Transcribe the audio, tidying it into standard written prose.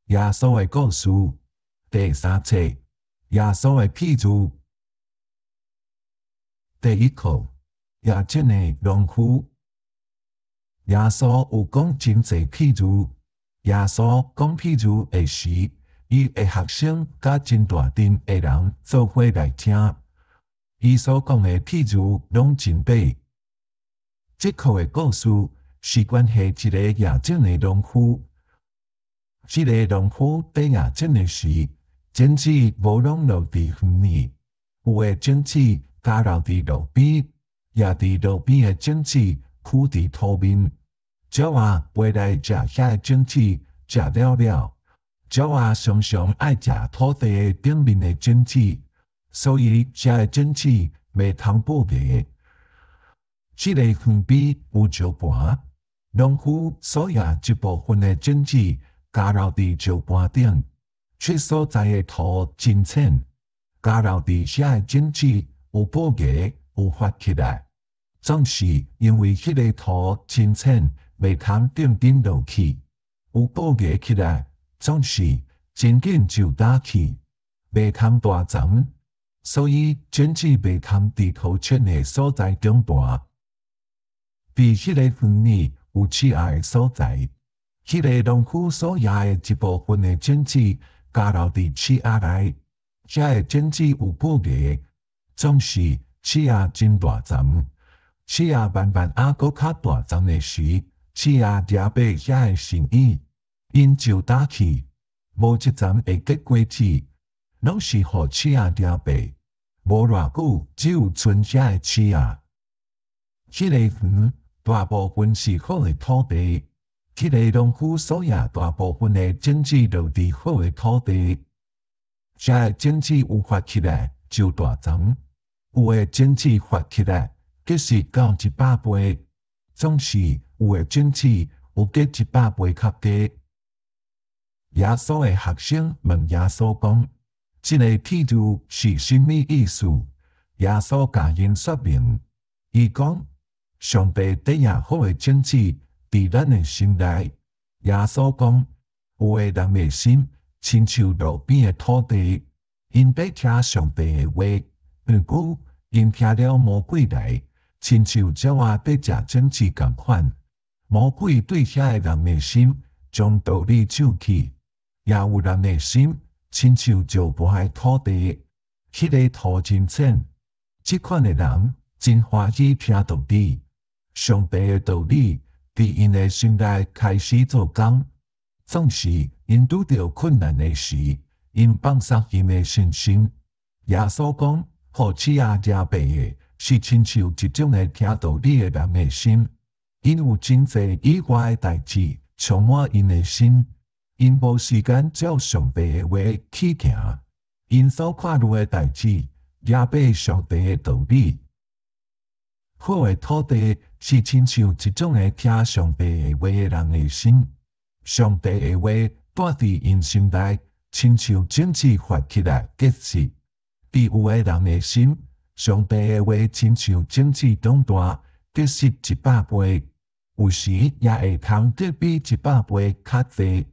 耶稣的故事第三册，耶稣的譬喻第一课，耶真的农夫。耶稣有讲真侪譬喻，耶稣讲譬喻的时，伊的学生甲真大阵的人做伙来听。伊所讲的譬喻拢真白。这课的故事是关系一个耶种的农夫。这个农夫在耶种的时，种子无拢落伫园里，有的种子加落伫路边，也伫路边的种子铺伫土面。鸟仔飞来食遐个种子，食了，鸟仔常常爱食土地的顶面的种子，所以遐个种子袂通保个。这个园边有石盘，农夫所野一部分的种子加落伫石盘顶，这所在的土真浅，加落伫遐个种子有保个，有发起来。总是因为迄个土真浅，袂通定顶落去，有保个起来，总是真紧就打去，袂通大丛，所以种子袂通伫土浅的所在长大。伫迄个园里有刺仔的所在，迄个农夫所野的一部分的种子加落伫刺仔内，遐个种子有保个，总是刺仔真大丛。刺仔慢慢搁较大丛的时，刺仔抓爬遐个身影，因就打去，无一丛会结果子，拢是互刺仔抓爬。无偌久，只有剩遐个刺仔。迄个园大部分是好的土地，迄个农夫所野大部分的种子落伫好的土地，遐个种子有发起来就大丛，有的种子发起来。结实到100倍，总是有的种子有结100倍较低。耶稣的学生问耶稣讲：这个譬喻是甚么意思？耶稣甲因说明，伊讲：上帝在野好的种子伫咱的心内。耶稣讲：有的人的心亲像路边的土地，因要听上帝的话，不过因听了魔鬼来。亲像鸟仔要食种子共款，魔鬼对遐个人的心将道理抢去，也有人的心亲像石盘的土地，迄个土真浅。即款的人真欢喜听道理，上帝的道理伫因的心内开始做工。总是因拄着困难的时，因放松因的信心。耶稣讲：互刺仔抓爬的。是亲像一种个听道理的人的心，因有真侪意外的代志充满因的心，因无时间照上帝的话去行，因所看到的代志也被上帝的道理。好的土地是亲像一种个听上帝的话的人的心，上帝的话住伫因心内，亲像种子发起来结实。伫有的人的心。上帝的话亲像种子长大，结实100倍，有时也会通得比100倍较侪。